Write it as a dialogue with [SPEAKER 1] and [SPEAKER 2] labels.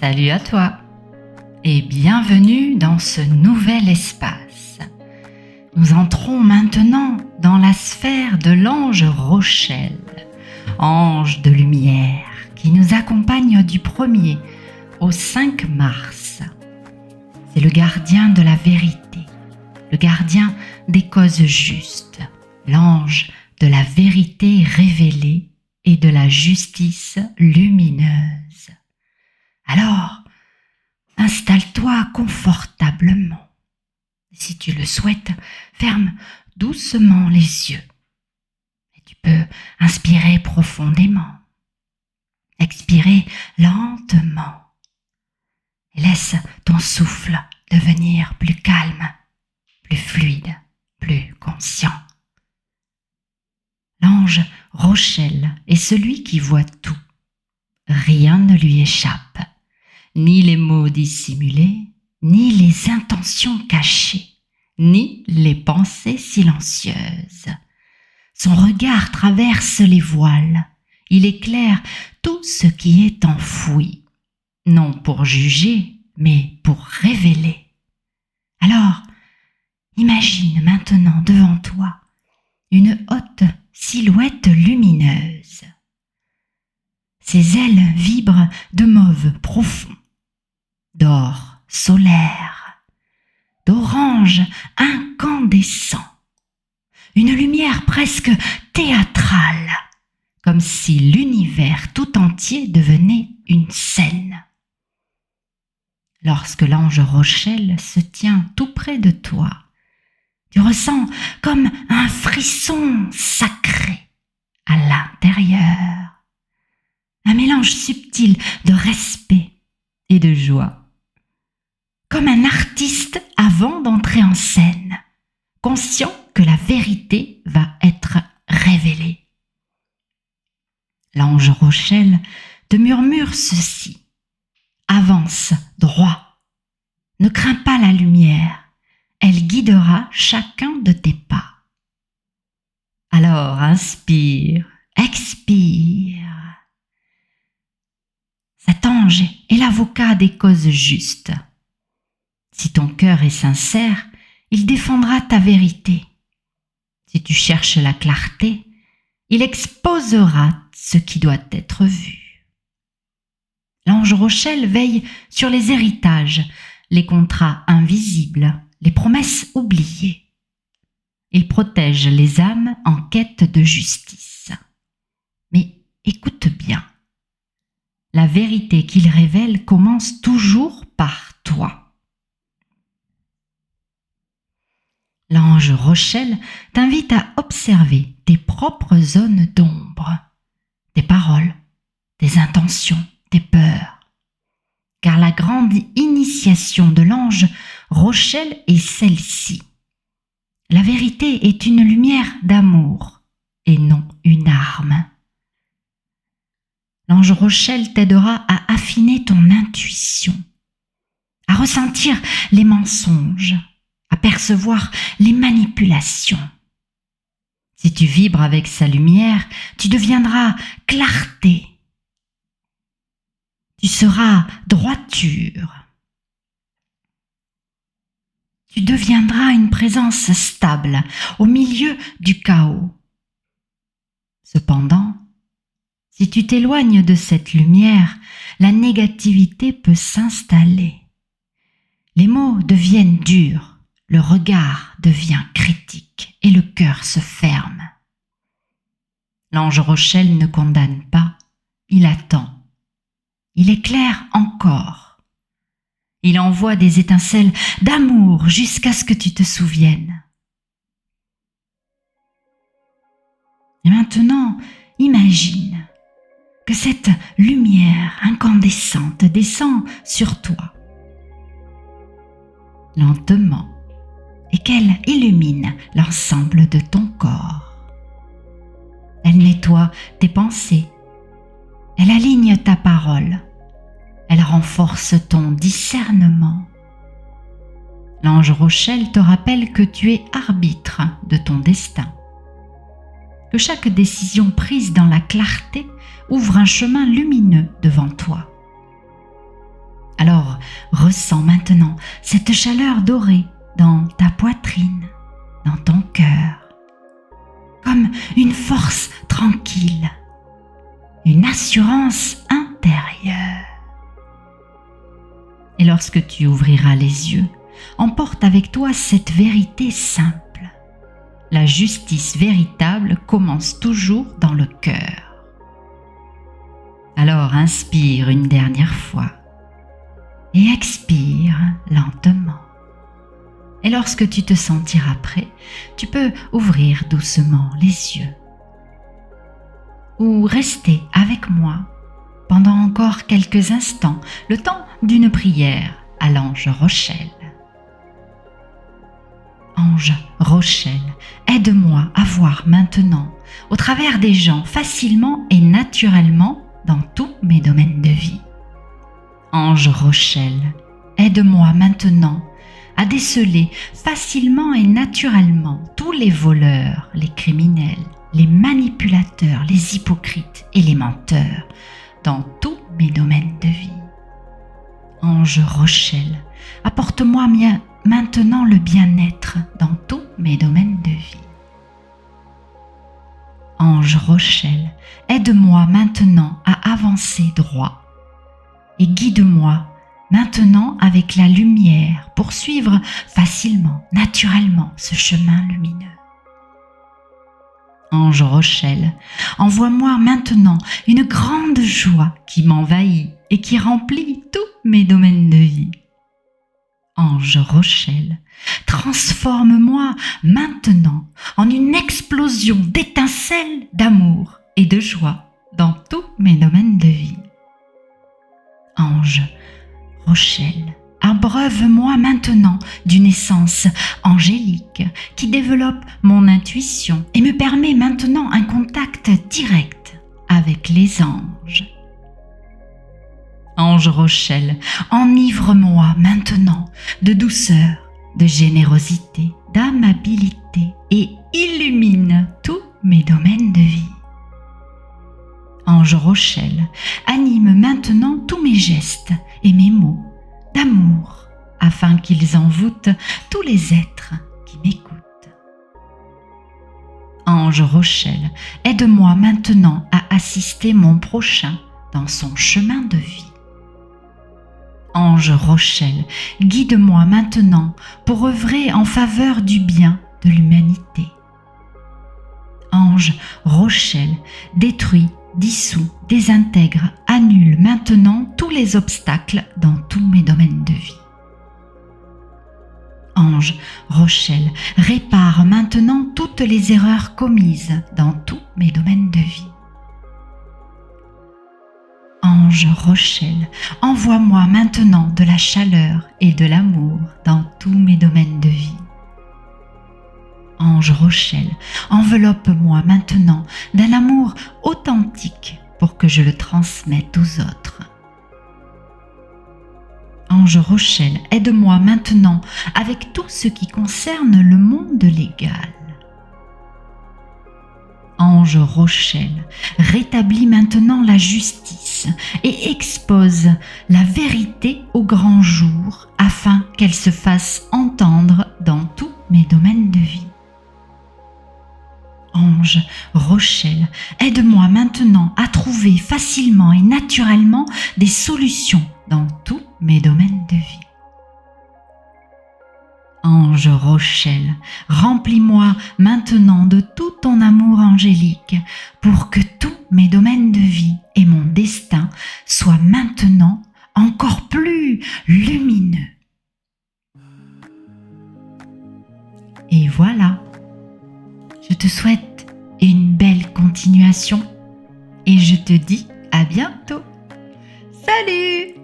[SPEAKER 1] Salut à toi et bienvenue dans ce nouvel espace. Nous entrons maintenant dans la sphère de l'ange Rochelle, ange de lumière qui nous accompagne du 1er au 5 mars. C'est le gardien de la vérité, le gardien des causes justes, l'ange de la vérité révélée et de la justice lumineuse. Alors, installe-toi confortablement. Si tu le souhaites, ferme doucement les yeux. Et tu peux inspirer profondément, expirer lentement et laisse ton souffle devenir plus calme, plus fluide, plus conscient. L'ange Rochelle est celui qui voit tout. Rien ne lui échappe, ni les mots dissimulés, ni les intentions cachées, ni les pensées silencieuses. Son regard traverse les voiles, il éclaire tout ce qui est enfoui, non pour juger, mais pour révéler. Alors, imagine maintenant devant toi une haute silhouette lumineuse. Ses ailes vibrent de mauve profond, d'or solaire, d'orange incandescent, une lumière presque théâtrale, comme si l'univers tout entier devenait une scène. Lorsque l'ange Rochelle se tient tout près de toi, tu ressens comme un frisson sacré à l'intérieur, un mélange subtil de respect et de joie, comme un artiste avant d'entrer en scène, conscient que la vérité va être révélée. L'ange Rochelle te murmure ceci: avance droit, ne crains pas la lumière, elle guidera chacun de tes pas. Alors inspire, expire. Cet ange est l'avocat des causes justes. Si ton cœur est sincère, il défendra ta vérité. Si tu cherches la clarté, il exposera ce qui doit être vu. L'ange Rochelle veille sur les héritages, les contrats invisibles, les promesses oubliées. Il protège les âmes en quête de justice. Mais écoute bien. La vérité qu'il révèle commence toujours par toi. L'ange Rochelle t'invite à observer tes propres zones d'ombre, tes paroles, tes intentions, tes peurs. Car la grande initiation de l'ange Rochelle est celle-ci. La vérité est une lumière d'amour et non une arme. L'ange Rochelle t'aidera à affiner ton intuition, à ressentir les mensonges, à percevoir les manipulations. Si tu vibres avec sa lumière, tu deviendras clarté. Tu seras droiture. Tu deviendras une présence stable au milieu du chaos. Cependant, si tu t'éloignes de cette lumière, la négativité peut s'installer. Les mots deviennent durs, le regard devient critique et le cœur se ferme. L'ange Rochelle ne condamne pas, il attend. Il éclaire encore. Il envoie des étincelles d'amour jusqu'à ce que tu te souviennes. Et maintenant, imagine que cette lumière incandescente descend sur toi, lentement, et qu'elle illumine l'ensemble de ton corps. Elle nettoie tes pensées, elle aligne ta parole, elle renforce ton discernement. L'ange Rochelle te rappelle que tu es arbitre de ton destin, que chaque décision prise dans la clarté ouvre un chemin lumineux devant toi. Alors, ressens maintenant cette chaleur dorée dans ta poitrine, dans ton cœur, comme une force tranquille, une assurance intérieure. Et lorsque tu ouvriras les yeux, emporte avec toi cette vérité simple. La justice véritable commence toujours dans le cœur. Alors inspire une dernière fois et expire lentement. Et lorsque tu te sentiras prêt, tu peux ouvrir doucement les yeux ou rester avec moi pendant encore quelques instants, le temps d'une prière à l'ange Rochelle. Ange Rochelle, aide-moi à voir maintenant, au travers des gens, facilement et naturellement dans tous mes domaines de vie. Ange Rochelle, aide-moi maintenant à déceler facilement et naturellement tous les voleurs, les criminels, les manipulateurs, les hypocrites et les menteurs dans tous mes domaines de vie. Ange Rochelle, apporte-moi maintenant le bien-être dans tous mes domaines de vie. Ange Rochelle, aide-moi maintenant à avancer droit et guide-moi maintenant avec la lumière pour suivre facilement, naturellement ce chemin lumineux. Ange Rochelle, envoie-moi maintenant une grande joie qui m'envahit et qui remplit tous mes domaines de vie. Ange Rochelle, transforme-moi maintenant en une explosion d'étincelles d'amour et de joie dans tous mes domaines de vie. Ange Rochelle, abreuve-moi maintenant d'une essence angélique qui développe mon intuition et me permet maintenant un contact direct avec les anges. Ange Rochelle, enivre-moi maintenant de douceur, de générosité, d'amabilité et illumine tous mes domaines de vie. Ange Rochelle, anime maintenant tous mes gestes et mes mots d'amour afin qu'ils envoûtent tous les êtres qui m'écoutent. Ange Rochelle, aide-moi maintenant à assister mon prochain dans son chemin de vie. Ange Rochelle, guide-moi maintenant pour œuvrer en faveur du bien de l'humanité. Ange Rochelle, détruis, dissout, désintègre, annule maintenant tous les obstacles dans tous mes domaines de vie. Ange Rochelle, répare maintenant toutes les erreurs commises dans tous mes domaines de vie. Ange Rochelle, envoie-moi maintenant de la chaleur et de l'amour dans tous mes domaines de vie. Ange Rochelle, enveloppe-moi maintenant d'un amour authentique pour que je le transmette aux autres. Ange Rochelle, aide-moi maintenant avec tout ce qui concerne le monde légal. Ange Rochelle, rétablis maintenant la justice et expose la vérité au grand jour afin qu'elle se fasse entendre dans tous mes domaines de vie. Ange Rochelle, aide-moi maintenant à trouver facilement et naturellement des solutions dans tous mes domaines de vie. Ange Rochelle, remplis-moi maintenant de tout ton amour angélique pour que tous mes domaines de vie et mon destin soient maintenant encore plus lumineux. Et voilà, je te souhaite une belle continuation et je te dis à bientôt. Salut!